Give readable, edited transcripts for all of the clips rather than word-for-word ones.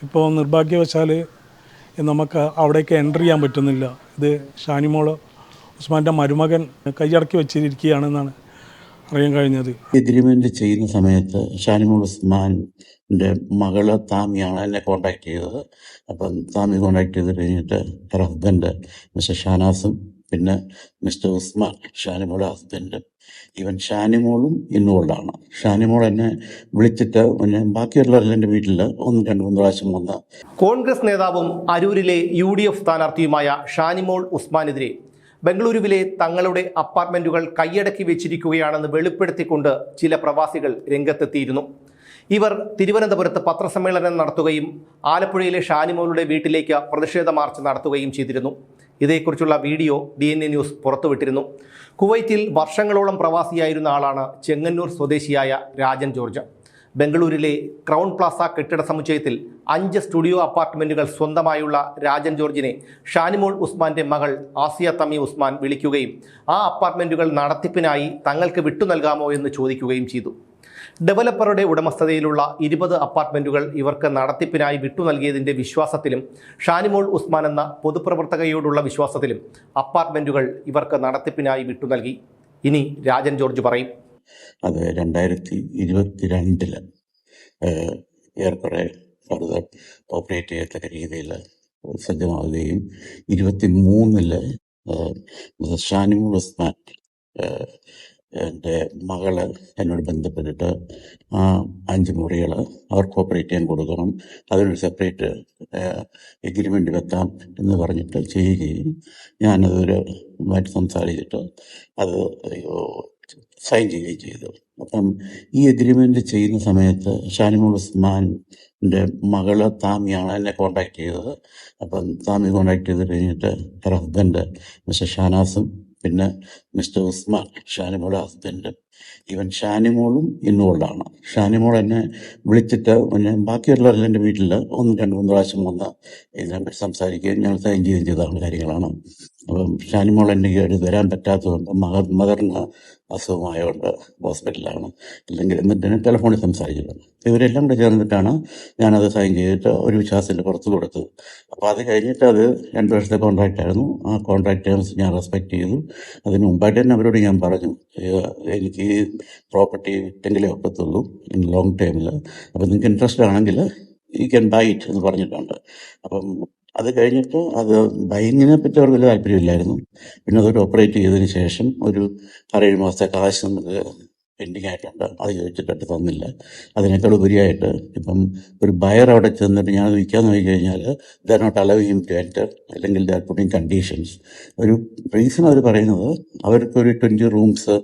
ഇപ്പോൾ നിർഭാഗ്യവശാൽ നമുക്ക് അവിടേക്ക് എൻ്റർ ചെയ്യാൻ പറ്റുന്നില്ല. ഇത് ഷാനിമോൾ ഉസ്മാൻ്റെ മരുമകൻ കൈയടക്കി വെച്ചിരിക്കുകയാണെന്നാണ് അറിയാൻ കഴിഞ്ഞത്. എഗ്രിമെൻ്റ് ചെയ്യുന്ന സമയത്ത് ഷാനിമോൾ ഉസ്മാൻ്റെ മകള് താമിയാണ് എന്നെ കോൺടാക്ട് ചെയ്തത്. അപ്പം താമി കോൺടാക്ട് ചെയ്ത് കഴിഞ്ഞിട്ട് എൻ്റെ ഹസ്ബൻഡ് മിസ്റ്റർ ഷാനാസും പിന്നെ മിസ്റ്റർ ഉസ്മാൻ ഷാനിമോളുടെ ഹസ്ബൻഡും ഈവൻ ഷാനിമോളും ഇൻവോൾവാണ്. ഷാനിമോൾ എന്നെ വിളിച്ചിട്ട് പിന്നെ ബാക്കിയുള്ളവരെല്ലാം എൻ്റെ വീട്ടിൽ 1-2-3 പ്രാവശ്യം വന്ന്. കോൺഗ്രസ് നേതാവും അരൂരിലെ UDF സ്ഥാനാർത്ഥിയുമായ ഷാനിമോൾ ഉസ്മാനെതിരെ ബംഗളൂരുവിലെ തങ്ങളുടെ അപ്പാർട്ട്മെൻറ്റുകൾ കൈയടക്കി വെച്ചിരിക്കുകയാണെന്ന് വെളിപ്പെടുത്തിക്കൊണ്ട് ചില പ്രവാസികൾ രംഗത്തെത്തിയിരുന്നു. ഇവർ തിരുവനന്തപുരത്ത് പത്രസമ്മേളനം നടത്തുകയും ആലപ്പുഴയിലെ ഷാനിമോളുടെ വീട്ടിലേക്ക് പ്രതിഷേധ മാർച്ച് നടത്തുകയും ചെയ്തിരുന്നു. ഇതേക്കുറിച്ചുള്ള വീഡിയോ DNA ന്യൂസ് പുറത്തുവിട്ടിരുന്നു. കുവൈറ്റിൽ വർഷങ്ങളോളം പ്രവാസിയായിരുന്ന ആളാണ് ചെങ്ങന്നൂർ സ്വദേശിയായ രാജൻ ജോർജ്. ബംഗളൂരിലെ ക്രൗൺ പ്ലാസ കെട്ടിട സമുച്ചയത്തിൽ 5 സ്റ്റുഡിയോ അപ്പാർട്ട്മെൻറ്റുകൾ സ്വന്തമായുള്ള രാജൻ ജോർജിനെ ഷാനിമോൾ ഉസ്മാൻ്റെ മകൾ ആസിയ തമി ഉസ്മാൻ വിളിക്കുകയും ആ അപ്പാർട്ട്മെൻറ്റുകൾ നടത്തിപ്പിനായി തങ്ങൾക്ക് വിട്ടു നൽകാമോ എന്ന് ചോദിക്കുകയും ചെയ്തു. ഡെവലപ്പറുടെ ഉടമസ്ഥതയിലുള്ള 20 അപ്പാർട്ട്മെൻറ്റുകൾ ഇവർക്ക് നടത്തിപ്പിനായി വിട്ടു നൽകിയതിൻ്റെ വിശ്വാസത്തിലും ഷാനിമോൾ ഉസ്മാൻ എന്ന പൊതുപ്രവർത്തകയോടുള്ള വിശ്വാസത്തിലും അപ്പാർട്ട്മെൻറ്റുകൾ ഇവർക്ക് നടത്തിപ്പിനായി വിട്ടു നൽകി. ഇനി രാജൻ ജോർജ് പറയും. അത് 2022 ഏറെക്കുറെ ഫർദർ ഓപ്പറേറ്റ് ചെയ്യത്തക്ക രീതിയിൽ സജ്ജമാവുകയും 23 ഷാനിമോൾ ഉസ്മാൻ എൻ്റെ മകള് എന്നോട് ബന്ധപ്പെട്ടിട്ട് ആ 5 മുറികൾ അവർക്ക് ഓപ്പറേറ്റ് ചെയ്യാൻ കൊടുക്കണം, അതിനൊരു സെപ്പറേറ്റ് എഗ്രിമെൻ്റ് വെക്കാം എന്ന് പറഞ്ഞിട്ട് ചെയ്യുകയും ഞാനതൊരുമായിട്ട് സംസാരിച്ചിട്ട് അത് സൈൻ ചെയ്യുകയും ചെയ്തു. അപ്പം ഈ എഗ്രിമെൻ്റ് ചെയ്യുന്ന സമയത്ത് ഷാനിമോൾ ഉസ്മാൻ്റെ മകള് താമിയാണ് എന്നെ കോൺടാക്ട് ചെയ്തത്. അപ്പം താമി കോൺടാക്ട് ചെയ്ത് കഴിഞ്ഞിട്ട് എൻ്റെ ഹസ്ബൻഡ് മിസ്റ്റർ ഷാനാസും പിന്നെ മിസ്റ്റർ ഉസ്മാൻ ഷാനിമോളുടെ ഹസ്ബൻഡും ഈവൻ ഷാനിമോളും ഇൻവോൾവാണ്. ഷാനിമോൾ എന്നെ വിളിച്ചിട്ട് പിന്നെ ബാക്കിയുള്ളവരെല്ലാം എൻ്റെ വീട്ടിൽ 1-2-3 പ്രാവശ്യം വന്ന് ഇതിനെപ്പറ്റി സംസാരിക്കുകയും ഞങ്ങൾ സൈൻ ചെയ്യുകയും ചെയ്ത കാര്യങ്ങളാണ്. അപ്പം ഷാനിമോൾ എനിക്ക് വരാൻ പറ്റാത്തതുകൊണ്ട് മദറിന് അസുഖമായതുകൊണ്ട് ഹോസ്പിറ്റലിലാണ്, അല്ലെങ്കിൽ എന്നിട്ട് ടെലിഫോണിൽ സംസാരിച്ചിട്ടുണ്ട്. ഇവരെല്ലാം കൂടെ ചേർന്നിട്ടാണ് ഞാനത് സൈൻ ചെയ്തിട്ട് ഒരു വിശ്വാസത്തിൽ പുറത്ത് കൊടുത്തത്. അപ്പോൾ അത് കഴിഞ്ഞിട്ട് അത് 2 വർഷത്തെ കോൺട്രാക്റ്റ് ആയിരുന്നു. ആ കോൺട്രാക്ട് ടേംസ് ഞാൻ റെസ്പെക്റ്റ് ചെയ്തു. അതിന് മുമ്പായിട്ട് തന്നെ അവരോട് ഞാൻ പറഞ്ഞു എനിക്ക് ഈ പ്രോപ്പർട്ടി വിറ്റെങ്കിലേ ഒക്കത്തുള്ളൂ ലോങ് ടൈമിൽ, അപ്പം നിങ്ങൾക്ക് ഇൻട്രസ്റ്റ് ആണെങ്കിൽ യു ക്യാൻ ബൈ ഇറ്റ് എന്ന് പറഞ്ഞിട്ടുണ്ട്. അപ്പം അത് കഴിഞ്ഞിട്ട് അത് ബൈങ്ങിനെ പറ്റി അവർക്ക് വലിയ താല്പര്യമില്ലായിരുന്നു. പിന്നെ അതൊരു ഓപ്പറേറ്റ് ചെയ്തതിന് ശേഷം ഒരു 6-7 മാസത്തെ കാശ് നമുക്ക് പെൻഡിങ് ആയിട്ടുണ്ട്. അത് ചോദിച്ചിട്ട് തന്നില്ല. അതിനേക്കാൾ ഉപരിയായിട്ട് ഇപ്പം ഒരു ബയർ അവിടെ ചെന്നിട്ട് ഞാൻ വിൽക്കാൻ നോക്കി കഴിഞ്ഞാൽ they are not allowing him to enter, അല്ലെങ്കിൽ ദേ ആർ പുട്ടിങ് കണ്ടീഷൻസ്. ഒരു റീസൺ അവർ പറയുന്നത് അവർക്കൊരു 20 റൂംസ്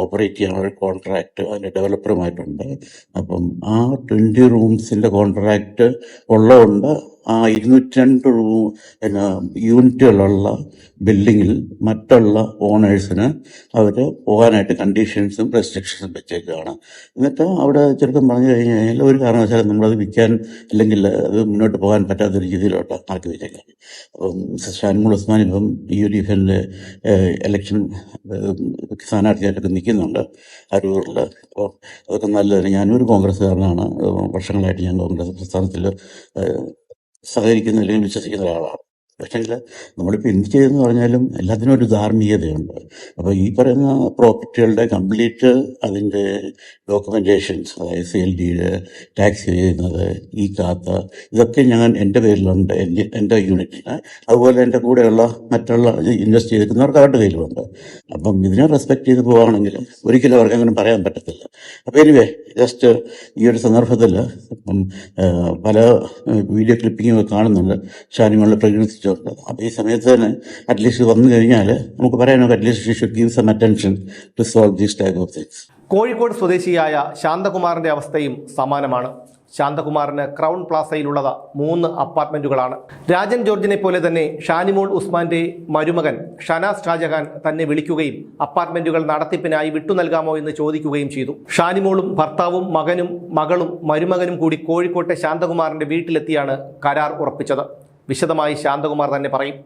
ഓപ്പറേറ്റ് ചെയ്യാനുള്ള ഒരു കോൺട്രാക്റ്റ് അതിൻ്റെ ഡെവലപ്പറുമായിട്ടുണ്ട്. അപ്പം ആ 20 റൂംസിൻ്റെ കോൺട്രാക്റ്റ് ഉള്ളതുകൊണ്ട് ആ 202 യൂണിറ്റുകളുള്ള ബിൽഡിങ്ങിൽ മറ്റുള്ള ഓണേഴ്സിന് അവർ പോകാനായിട്ട് കണ്ടീഷൻസും റെസ്ട്രിക്ഷൻസും വെച്ചേക്കുകയാണ്. എന്നിട്ട് അവിടെ ചെറുക്കം പറഞ്ഞു കഴിഞ്ഞു കഴിഞ്ഞാൽ ഒരു കാരണവശാലും നമ്മളത് വിൽക്കാൻ അല്ലെങ്കിൽ അത് മുന്നോട്ട് പോകാൻ പറ്റാത്തൊരു രീതിയിലോട്ട് ആക്കി വെച്ചേക്കാം. അപ്പം ഷാനിമോൾ ഉസ്മാൻ ഇപ്പം UDFൻ്റെ ഇലക്ഷൻ സ്ഥാനാർത്ഥിയായിട്ടൊക്കെ നിൽക്കുന്നുണ്ട് അരൂരിൽ. അപ്പോൾ അതൊക്കെ നല്ലതാണ്. ഞാനൊരു കോൺഗ്രസ്സുകാരനാണ്. വർഷങ്ങളായിട്ട് ഞാൻ കോൺഗ്രസ് പ്രസ്ഥാനത്തിൽ സഹകരിക്കുന്ന അല്ലെങ്കിൽ വിശ്വസിക്കുന്ന ഒരാളാണ്. പക്ഷേങ്കിൽ നമ്മളിപ്പോൾ എന്ത് ചെയ്തെന്ന് പറഞ്ഞാലും എല്ലാത്തിനും ഒരു ധാർമ്മികതയുണ്ട്. അപ്പോൾ ഈ പറയുന്ന പ്രോപ്പർട്ടികളുടെ കംപ്ലീറ്റ് അതിൻ്റെ ഡോക്യുമെൻറ്റേഷൻസ്, അതായത് CLD ടാക്സ് ചെയ്യുന്നത്, ഈ കാത്ത, ഇതൊക്കെ ഞാൻ എൻ്റെ പേരിലുണ്ട്, എൻ്റെ യൂണിറ്റിന്. അതുപോലെ എൻ്റെ കൂടെയുള്ള മറ്റുള്ള ഇൻവെസ്റ്റ് ചെയ്തിരിക്കുന്നവർക്ക് അവരുടെ കയ്യിലുണ്ട്. അപ്പം ഇതിനെ റെസ്പെക്ട് ചെയ്ത് പോവുകയാണെങ്കിൽ ഒരിക്കലും അവർക്ക് അങ്ങനെ പറയാൻ പറ്റത്തില്ല. അപ്പോൾ എനിവേ ജസ്റ്റ് ഈ ഒരു സന്ദർഭത്തിൽ ഇപ്പം പല വീഡിയോ ക്ലിപ്പിങ്ങും കാണുന്നുണ്ട് ഷാനിമോളെ പ്രകടിപ്പിച്ചുകൊണ്ട്. അപ്പോൾ ഈ സമയത്ത് തന്നെ അറ്റ്ലീസ്റ്റ് വന്നു കഴിഞ്ഞാൽ നമുക്ക് പറയാനൊക്കെ at least she should give some attention to solve these type of things. Kozhikode സ്വദേശിയായ ശാന്തകുമാറിൻ്റെ അവസ്ഥയും സമാനമാണ്. ശാന്തകുമാറിന് ക്രൗൺ പ്ലാസയിലുള്ളത് 3 അപ്പാർട്ട്മെൻറ്റുകളാണ്. രാജൻ ജോർജിനെ പോലെ തന്നെ ഷാനിമോൾ ഉസ്മാൻ്റെ മരുമകൻ ഷനാസ് ഷാജഹാൻ തന്നെ വിളിക്കുകയും അപ്പാർട്ട്മെൻറ്റുകൾ നടത്തിപ്പിനായി വിട്ടു നൽകാമോ എന്ന് ചോദിക്കുകയും ചെയ്തു. ഷാനിമോളും ഭർത്താവും മകനും മകളും മരുമകനും കൂടി കോഴിക്കോട്ടെ ശാന്തകുമാറിൻ്റെ വീട്ടിലെത്തിയാണ് കരാർ ഉറപ്പിച്ചത്. വിശദമായി ശാന്തകുമാർ തന്നെ പറയും.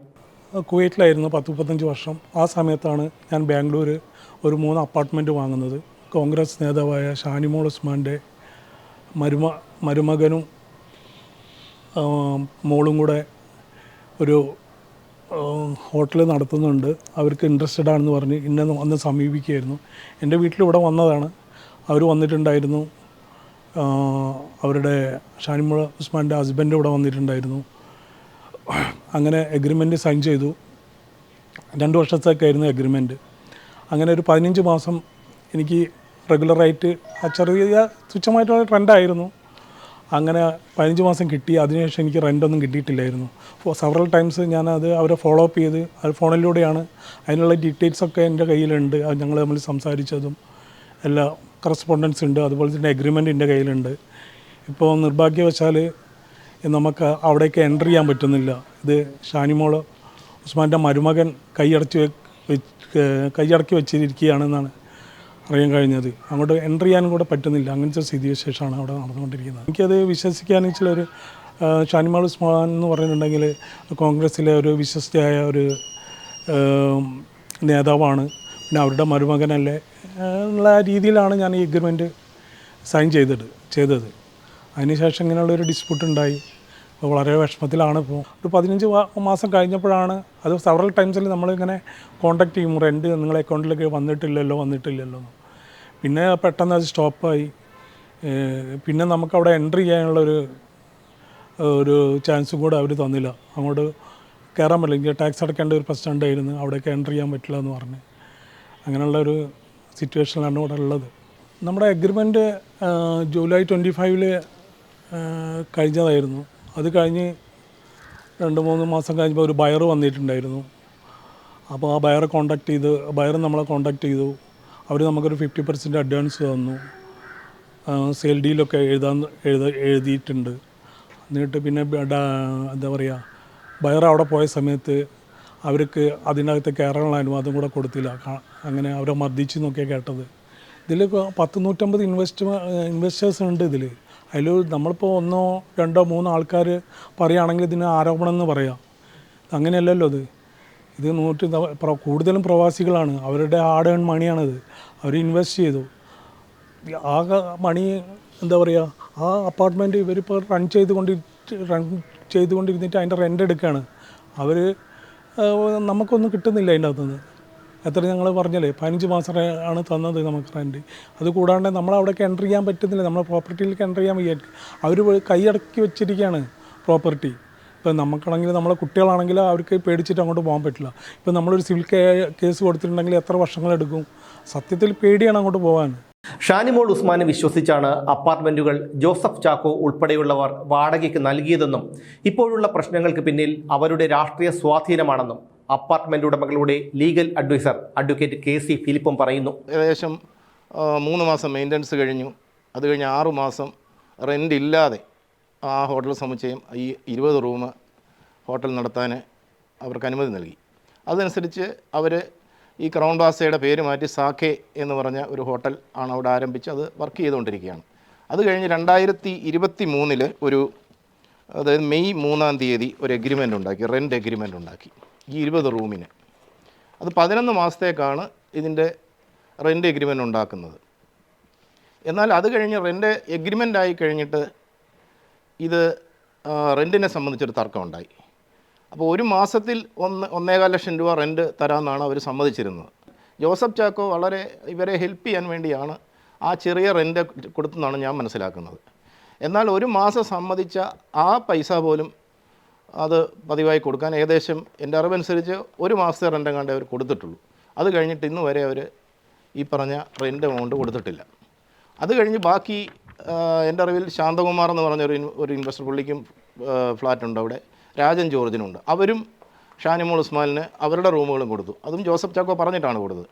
കുവൈറ്റിലായിരുന്നു 10-15 വർഷം. ആ സമയത്താണ് ഞാൻ ബാംഗ്ലൂർ ഒരു 3 അപ്പാർട്ട്മെൻറ്റ് വാങ്ങുന്നത്. കോൺഗ്രസ് നേതാവായ ഷാനിമോൾ ഉസ്മാൻ്റെ മരുമകനും മോളും കൂടെ ഒരു ഹോട്ടൽ നടത്തുന്നുണ്ട്, അവർക്ക് ഇൻട്രസ്റ്റഡ് ആണെന്ന് പറഞ്ഞ് ഇന്നെ വന്ന് സമീപിക്കുകയായിരുന്നു. എൻ്റെ വീട്ടിലിവിടെ വന്നതാണ്, അവർ വന്നിട്ടുണ്ടായിരുന്നു. അവരുടെ ഷാനിമോൾ ഉസ്മാൻ്റെ ഹസ്ബൻഡ് ഇവിടെ വന്നിട്ടുണ്ടായിരുന്നു. അങ്ങനെ എഗ്രിമെൻറ്റ് സൈൻ ചെയ്തു. 2 വർഷത്തേക്കായിരുന്നു എഗ്രിമെൻറ്റ്. അങ്ങനെ ഒരു 15 മാസം എനിക്ക് റെഗുലറായിട്ട് ചെറിയ തുച്ഛമായിട്ടുള്ള ട്രെൻഡായിരുന്നു. അങ്ങനെ 15 മാസം കിട്ടി. അതിനുശേഷം എനിക്ക് റെൻ്റൊന്നും കിട്ടിയിട്ടില്ലായിരുന്നു. സെവറൽ ടൈംസ് ഞാനത് അവരെ ഫോളോ അപ്പ് ചെയ്ത്, അത് ഫോണിലൂടെയാണ്, അതിനുള്ള ഡീറ്റെയിൽസൊക്കെ എൻ്റെ കയ്യിലുണ്ട്. അത് ഞങ്ങൾ തമ്മിൽ സംസാരിച്ചതും എല്ലാ കറസ്പോണ്ടൻസ് ഉണ്ട്. അതുപോലെ തന്നെ എഗ്രിമെൻ്റ് എൻ്റെ കയ്യിലുണ്ട്. ഇപ്പോൾ നിർഭാഗ്യവശാൽ നമുക്ക് അവിടേക്ക് എൻ്റർ ചെയ്യാൻ പറ്റുന്നില്ല. ഇത് ഷാനിമോൾ ഉസ്മാൻ്റെ മരുമകൻ കൈയടക്കി വെച്ചിരിക്കുകയാണെന്നാണ് അറിയാൻ കഴിഞ്ഞത്. അങ്ങോട്ട് എൻ്റർ ചെയ്യാനും കൂടെ പറ്റുന്നില്ല. അങ്ങനത്തെ സ്ഥിതിവിശേഷമാണ് അവിടെ നടന്നുകൊണ്ടിരിക്കുന്നത്. എനിക്കത് വിശ്വസിക്കാന്ന് വെച്ചാൽ ഒരു ഷാനിമോൾ ഉസ്മാൻ എന്ന് പറഞ്ഞിട്ടുണ്ടെങ്കിൽ കോൺഗ്രസ്സിലെ ഒരു വിശ്വസ്തയായ ഒരു നേതാവാണ്. പിന്നെ അവരുടെ മരുമകനല്ലേ എന്നുള്ള രീതിയിലാണ് ഞാൻ ഈ എഗ്രിമെൻറ്റ് സൈൻ ചെയ്തത്. അതിനുശേഷം ഇങ്ങനെയുള്ളൊരു ഡിസ്പ്യൂട്ട് ഉണ്ടായി. അപ്പോൾ വളരെ വിഷമത്തിലാണ്. ഇപ്പോൾ ഒരു 15 മാസം കഴിഞ്ഞപ്പോഴാണ്, അത് സെവറൽ ടൈംസിൽ നമ്മളിങ്ങനെ കോൺടാക്ട് ചെയ്യും, റെൻറ്റ് നിങ്ങളുടെ അക്കൗണ്ടിലേക്ക് വന്നിട്ടില്ലല്ലോ. പിന്നെ പെട്ടെന്ന് അത് സ്റ്റോപ്പായി. പിന്നെ നമുക്കവിടെ എൻട്രി ചെയ്യാനുള്ളൊരു ചാൻസും കൂടെ അവർ തന്നില്ല. അങ്ങോട്ട് കയറാൻ പറ്റില്ല. എനിക്ക് ടാക്സ് അടയ്ക്കേണ്ട ഒരു പ്രശ്നം ഉണ്ടായിരുന്നു, അവിടേക്ക് എൻട്രി ചെയ്യാൻ പറ്റില്ല എന്ന് പറഞ്ഞ്. അങ്ങനെയുള്ളൊരു സിറ്റുവേഷനിലാണ് ഇവിടെ ഉള്ളത്. നമ്മുടെ എഗ്രിമെൻറ്റ് ജൂലൈ 25 കഴിഞ്ഞതായിരുന്നു. അത് കഴിഞ്ഞ് 2-3 മാസം കഴിഞ്ഞപ്പോൾ ഒരു ബയർ വന്നിട്ടുണ്ടായിരുന്നു. അപ്പോൾ ആ ബയറെ നമ്മളെ കോൺടാക്ട് ചെയ്തു. അവർ നമുക്കൊരു 50% അഡ്വാൻസ് തന്നു. സെയിൽ ഡീലൊക്കെ എഴുതിയിട്ടുണ്ട്. എന്നിട്ട് പിന്നെ എന്താ പറയുക, ബയർ അവിടെ പോയ സമയത്ത് അവർക്ക് അതിനകത്ത് കയറാനുള്ള അനുവാദം കൂടെ കൊടുത്തില്ല. അങ്ങനെ അവരെ മർദ്ദിച്ചു എന്നൊക്കെയാണ് കേട്ടത്. ഇതിൽ 100-150 ഇൻവെസ്റ്റേഴ്സ് ഉണ്ട് ഇതിൽ. അതിൽ നമ്മളിപ്പോൾ 1-2-3 ആൾക്കാർ പറയുകയാണെങ്കിൽ ഇതിന് ആരോപണം എന്ന് പറയാം. അങ്ങനെയല്ലല്ലോ ഇത് കൂടുതലും പ്രവാസികളാണ്. അവരുടെ ഹാർഡ് ഏൺ മണിയാണിത്. അവർ ഇൻവെസ്റ്റ് ചെയ്തു. ആകെ മണി എന്താ പറയുക, ആ അപ്പാർട്ട്മെൻറ്റ് ഇവരിപ്പോൾ റൺ ചെയ്തുകൊണ്ടിരുന്നിട്ട് അതിൻ്റെ റെൻ്റ് എടുക്കുകയാണ് അവർ. നമുക്കൊന്നും കിട്ടുന്നില്ല അതിൻ്റെ അകത്തുനിന്ന്. എത്ര ഞങ്ങൾ പറഞ്ഞല്ലേ, 15 മാസം ആണ് തന്നത് നമുക്ക് റെൻറ്റ്. അത് കൂടാണ്ട് നമ്മളവിടേക്ക് എൻ്റർ ചെയ്യാൻ പറ്റുന്നില്ല. നമ്മളെ പ്രോപ്പർട്ടിയിലേക്ക് എൻ്റർ ചെയ്യാൻ വയ്യ. അവർ കൈയടക്കി വെച്ചിരിക്കുകയാണ് പ്രോപ്പർട്ടി. ഇപ്പോൾ നമുക്കാണെങ്കിൽ നമ്മളെ കുട്ടികളാണെങ്കിൽ അവർക്ക് പേടിച്ചിട്ട് അങ്ങോട്ട് പോകാൻ പറ്റില്ല. ഇപ്പോൾ നമ്മളൊരു സിവിൽ കേസ് കൊടുത്തിട്ടുണ്ടെങ്കിൽ എത്ര വർഷങ്ങളെടുക്കും. സത്യത്തിൽ പേടിയാണ് അങ്ങോട്ട് പോകാൻ. ഷാനിമോൾ ഉസ്മാനെ വിശ്വസിച്ചാണ് അപ്പാർട്ട്മെൻറ്റുകൾ ജോസഫ് ചാക്കോ ഉൾപ്പെടെയുള്ളവർ വാടകയ്ക്ക് നൽകിയതെന്നും ഇപ്പോഴുള്ള പ്രശ്നങ്ങൾക്ക് പിന്നിൽ അവരുടെ രാഷ്ട്രീയ സ്വാധീനമാണെന്നും അപ്പാർട്ട്മെൻറ്റ് ഉടമകളുടെ ലീഗൽ അഡ്വൈസർ അഡ്വക്കേറ്റ് KC ഫിലിപ്പും പറയുന്നു. ഏകദേശം 3 മാസം മെയിൻ്റനൻസ് കഴിഞ്ഞു. അത് കഴിഞ്ഞ് 6 മാസം റെൻ്റ് ഇല്ലാതെ ആ ഹോട്ടൽ സമുച്ചയം ഈ 20 റൂം ഹോട്ടൽ നടത്താൻ അവർക്ക് അനുമതി നൽകി. അതനുസരിച്ച് അവർ ഈ ക്രൗൺ പ്ലാസയുടെ പേര് മാറ്റി സാഖെ എന്ന് പറഞ്ഞ ഒരു ഹോട്ടൽ ആണ് അവിടെ ആരംഭിച്ച് അത് വർക്ക് ചെയ്തുകൊണ്ടിരിക്കുകയാണ്. അത് കഴിഞ്ഞ് 2023 അതായത് മെയ് 3-ാം തീയതി ഒരു എഗ്രിമെൻ്റ് ഉണ്ടാക്കി, റെൻ്റ് എഗ്രിമെൻ്റ് ഉണ്ടാക്കി ഈ 20 റൂമിന്. അത് 11 മാസത്തേക്കാണ് ഇതിൻ്റെ റെൻ്റ് എഗ്രിമെൻ്റ് ഉണ്ടാക്കുന്നത്. എന്നാൽ അത് കഴിഞ്ഞ് റെൻ്റ് എഗ്രിമെൻ്റ് ആയി കഴിഞ്ഞിട്ട് ഇത് റെൻറ്റിനെ സംബന്ധിച്ചൊരു തർക്കമുണ്ടായി. അപ്പോൾ ഒരു മാസത്തിൽ 1.25 ലക്ഷം രൂപ റെൻറ്റ് തരാമെന്നാണ് അവർ സമ്മതിച്ചിരുന്നത്. ജോസഫ് ചാക്കോ വളരെ ഇവരെ ഹെൽപ്പ് ചെയ്യാൻ വേണ്ടിയാണ് ആ ചെറിയ റെൻറ്റ് കൊടുത്തെന്നാണ് ഞാൻ മനസ്സിലാക്കുന്നത്. എന്നാൽ ഒരു മാസം സമ്മതിച്ച ആ പൈസ പോലും അത് പതിവായി കൊടുക്കാൻ ഏകദേശം എൻ്റെ അറിവനുസരിച്ച് 1 മാസത്തെ റെൻ്റ് കണ്ടേ അവർ കൊടുത്തിട്ടുള്ളൂ. അത് കഴിഞ്ഞിട്ട് ഇന്ന് വരെ അവർ ഈ പറഞ്ഞ റെൻ്റ് എമൗണ്ട് കൊടുത്തിട്ടില്ല. അത് കഴിഞ്ഞ് ബാക്കി എൻ്റെ അറിവിൽ ശാന്തകുമാർ എന്ന് പറഞ്ഞ ഒരു ഇൻവെസ്റ്റർ, പുള്ളിക്കും ഫ്ലാറ്റുണ്ട് അവിടെ, രാജൻ ജോർജിനുണ്ട്. അവരും ഷാനിമോൾ ഉസ്മാനിന് അവരുടെ റൂമുകളും കൊടുത്തു. അതും ജോസഫ് ചാക്കോ പറഞ്ഞിട്ടാണ് കൊടുത്തത്.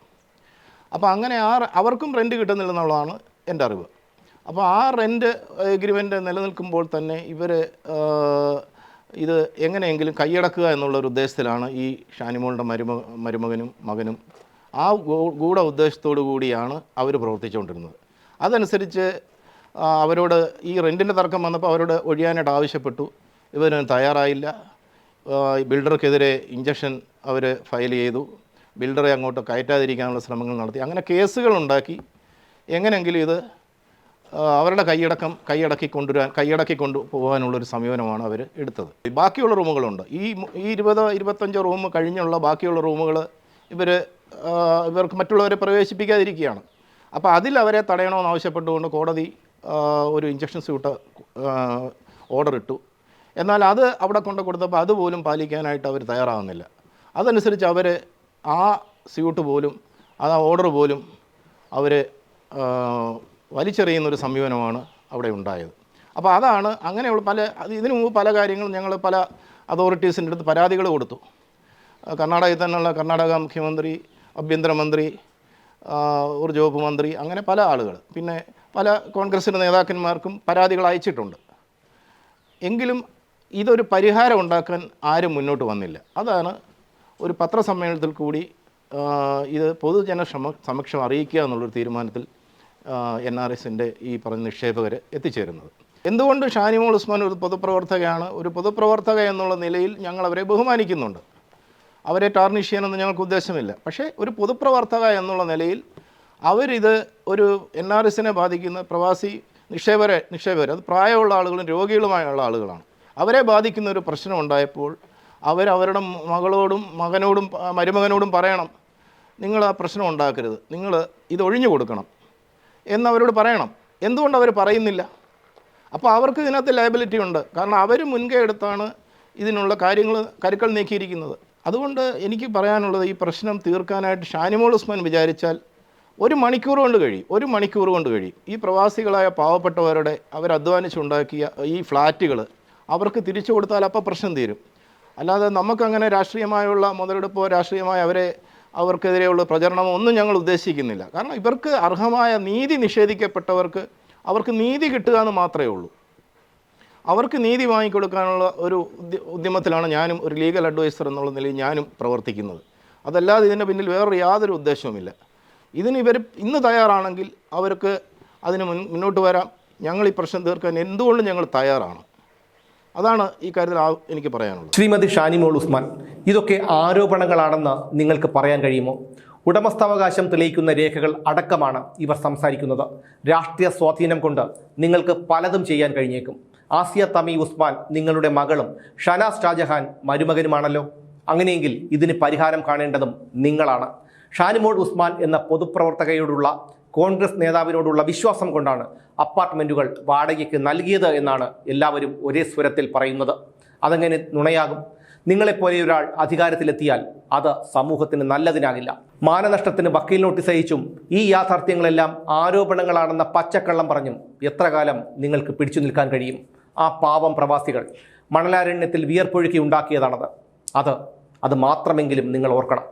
അപ്പോൾ അങ്ങനെ അവർക്കും റെൻറ്റ് കിട്ടുന്നില്ലെന്നുള്ളതാണ് എൻ്റെ അറിവ്. അപ്പോൾ ആ റെൻറ്റ് എഗ്രിമെൻ്റ് നിലനിൽക്കുമ്പോൾ തന്നെ ഇവർ ഇത് എങ്ങനെയെങ്കിലും കൈയടക്കുക എന്നുള്ളൊരു ഉദ്ദേശത്തിലാണ് ഈ ഷാനിമോളുടെ മരുമകനും മകനും ആ ഗൂഢ ഉദ്ദേശത്തോടു കൂടിയാണ് അവർ പ്രവർത്തിച്ചുകൊണ്ടിരുന്നത്. അതനുസരിച്ച് അവരോട് ഈ റെൻറ്റിൻ്റെ തർക്കം വന്നപ്പോൾ അവരോട് ഒഴിയാനായിട്ട് ആവശ്യപ്പെട്ടു. ഇവരൊന്നും തയ്യാറായില്ല. ബിൽഡർക്കെതിരെ ഇഞ്ചക്ഷൻ അവർ ഫയൽ ചെയ്തു. ബിൽഡറെ അങ്ങോട്ട് കയറ്റാതിരിക്കാനുള്ള ശ്രമങ്ങൾ നടത്തി. അങ്ങനെ കേസുകളുണ്ടാക്കി എങ്ങനെയെങ്കിലും ഇത് അവരുടെ കൈയടക്കി കൊണ്ടു പോകാനുള്ളൊരു സമീപനമാണ് അവർ എടുത്തത്. ബാക്കിയുള്ള റൂമുകളുണ്ട്. ഈ 20-25 റൂം കഴിഞ്ഞുള്ള ബാക്കിയുള്ള റൂമുകൾ ഇവർക്ക് മറ്റുള്ളവരെ പ്രവേശിപ്പിക്കാതിരിക്കുകയാണ്. അപ്പോൾ അതിൽ അവരെ തടയണമെന്ന് ആവശ്യപ്പെട്ടുകൊണ്ട് കോടതി ഒരു ഇഞ്ചക്ഷൻ സ്യൂട്ട് ഓർഡർ ഇട്ടു. എന്നാൽ അത് അവിടെ കൊടുത്തപ്പോൾ അതുപോലും പാലിക്കാനായിട്ട് അവർ തയ്യാറാകുന്നില്ല. അതനുസരിച്ച് അവർ ആ സ്യൂട്ട് പോലും ആ ഓർഡർ പോലും അവർ വലിച്ചെറിയുന്നൊരു സമീപനമാണ് അവിടെ ഉണ്ടായത്. അപ്പോൾ അതാണ് അങ്ങനെയുള്ള ഇതിനു മുമ്പ് പല കാര്യങ്ങളും ഞങ്ങൾ പല അതോറിറ്റീസിൻ്റെ അടുത്ത് പരാതികൾ കൊടുത്തു. കർണാടകയിൽ തന്നെയുള്ള കർണാടക മുഖ്യമന്ത്രി, ആഭ്യന്തരമന്ത്രി, ഊർജ്ജവകുപ്പ് മന്ത്രി, അങ്ങനെ പല ആളുകൾ, പിന്നെ പല കോൺഗ്രസിൻ്റെ നേതാക്കന്മാർക്കും പരാതികൾ അയച്ചിട്ടുണ്ട്. എങ്കിലും ഇതൊരു പരിഹാരം ഉണ്ടാക്കാൻ ആരും മുന്നോട്ട് വന്നില്ല. അതാണ് ഒരു പത്രസമ്മേളനത്തിൽ കൂടി ഇത് പൊതുജന സമക്ഷം അറിയിക്കുക എന്നുള്ളൊരു തീരുമാനത്തിൽ NRSൻ്റെ ഈ പറഞ്ഞ നിക്ഷേപകർ എത്തിച്ചേരുന്നത്. എന്തുകൊണ്ട് ഷാനിമോൾ ഉസ്മാൻ ഒരു പൊതുപ്രവർത്തകയാണ്? ഒരു പൊതുപ്രവർത്തക എന്നുള്ള നിലയിൽ ഞങ്ങൾ അവരെ ബഹുമാനിക്കുന്നുണ്ട്. അവരെ ടാർണിഷ് ചെയ്യാനൊന്നും ഞങ്ങൾക്ക് ഉദ്ദേശമില്ല. പക്ഷേ ഒരു പൊതുപ്രവർത്തക എന്നുള്ള നിലയിൽ അവരിത് ഒരു NRSനെ ബാധിക്കുന്ന പ്രവാസി നിക്ഷേപകർ അത് പ്രായമുള്ള ആളുകളും രോഗികളുമായുള്ള ആളുകളാണ്. അവരെ ബാധിക്കുന്ന ഒരു പ്രശ്നം ഉണ്ടായപ്പോൾ അവരുടെ മകളോടും മരുമകനോടും പറയണം, നിങ്ങൾ ആ പ്രശ്നം ഉണ്ടാക്കരുത്, നിങ്ങൾ ഇത് ഒഴിഞ്ഞു കൊടുക്കണം എന്നവരോട് പറയണം. എന്തുകൊണ്ട് അവർ പറയുന്നില്ല? അപ്പോൾ അവർക്ക് ഇതിനകത്ത് ലയബിലിറ്റി ഉണ്ട്. കാരണം അവർ മുൻകൈ എടുത്താണ് ഇതിനുള്ള കരുക്കൾ നീക്കിയിരിക്കുന്നത്. അതുകൊണ്ട് എനിക്ക് പറയാനുള്ളത്, ഈ പ്രശ്നം തീർക്കാനായിട്ട് ഷാനിമോൾ ഉസ്മാൻ വിചാരിച്ചാൽ 1 മണിക്കൂർ കൊണ്ട് കഴിയും. ഈ പ്രവാസികളായ പാവപ്പെട്ടവരുടെ അവരധ്വാനിച്ചുണ്ടാക്കിയ ഈ ഫ്ലാറ്റുകൾ അവർക്ക് തിരിച്ചു കൊടുത്താൽ അപ്പോൾ പ്രശ്നം തീരും. അല്ലാതെ നമുക്കങ്ങനെ രാഷ്ട്രീയമായുള്ള മുതലെടുപ്പോ രാഷ്ട്രീയമായ അവർക്കെതിരെയുള്ള പ്രചരണമോ ഒന്നും ഞങ്ങൾ ഉദ്ദേശിക്കുന്നില്ല. കാരണം ഇവർക്ക് അർഹമായ നീതി നിഷേധിക്കപ്പെട്ടവർക്ക് അവർക്ക് നീതി കിട്ടുക എന്ന് മാത്രമേ ഉള്ളൂ. അവർക്ക് നീതി വാങ്ങിക്കൊടുക്കാനുള്ള ഒരു ഉദ്യമത്തിലാണ് ഞാനും ഒരു ലീഗൽ അഡ്വൈസർ എന്നുള്ള നിലയിൽ ഞാനും പ്രവർത്തിക്കുന്നത്. അതല്ലാതെ ഇതിൻ്റെ പിന്നിൽ വേറൊരു യാതൊരു ഉദ്ദേശവുമില്ല. ഇവർ ഇന്ന് തയ്യാറാണെങ്കിൽ അവർക്ക് അതിന് മുന്നോട്ട് വരാം. ഞങ്ങൾ ഈ പ്രശ്നം തീർക്കാൻ എന്തുകൊണ്ടും ഞങ്ങൾ തയ്യാറാണ്. അതാണ് ഈ കാര്യത്തിൽ എനിക്ക് പറയാനുള്ളത്. ശ്രീമതി ഷാനിമോൾ ഉസ്മാൻ, ഇതൊക്കെ ആരോപണങ്ങളാണെന്ന് നിങ്ങൾക്ക് പറയാൻ കഴിയുമോ? ഉടമസ്ഥാവകാശം തെളിയിക്കുന്ന രേഖകൾ അടക്കമാണ് ഇവർ സംസാരിക്കുന്നത്. രാഷ്ട്രീയ സ്വാധീനം കൊണ്ട് നിങ്ങൾക്ക് പലതും ചെയ്യാൻ കഴിഞ്ഞേക്കും. ആസിയ തമി ഉസ്മാൻ നിങ്ങളുടെ മകളും ഷനാസ് ഷാജഹാൻ മരുമകനുമാണല്ലോ. അങ്ങനെയെങ്കിൽ ഇതിന് പരിഹാരം കാണേണ്ടതും നിങ്ങളാണ്. ഷാനിമോൾ ഉസ്മാൻ എന്ന പൊതുപ്രവർത്തകയോടുള്ള കോൺഗ്രസ് നേതാവിനോടുള്ള വിശ്വാസം കൊണ്ടാണ് അപ്പാർട്ട്മെൻറ്റുകൾ വാടകയ്ക്ക് നൽകിയത് എന്നാണ് എല്ലാവരും ഒരേ സ്വരത്തിൽ പറയുന്നത്. അതെങ്ങനെ നുണയാകും? നിങ്ങളെപ്പോലെ ഒരാൾ അധികാരത്തിലെത്തിയാൽ അത് സമൂഹത്തിന് നല്ലതിനാകില്ല. മാനനഷ്ടത്തിന് വക്കീൽ നോട്ടീസ് അയച്ചും ഈ യാഥാർത്ഥ്യങ്ങളെല്ലാം ആരോപണങ്ങളാണെന്ന പച്ചക്കള്ളം പറഞ്ഞും എത്ര കാലം നിങ്ങൾക്ക് പിടിച്ചു നിൽക്കാൻ കഴിയും? ആ പാവം പ്രവാസികൾ മണലാരണ്യത്തിൽ വിയർപ്പൊഴുക്കി ഉണ്ടാക്കിയതാണത്. അത് മാത്രമെങ്കിലും നിങ്ങൾ ഓർക്കണം.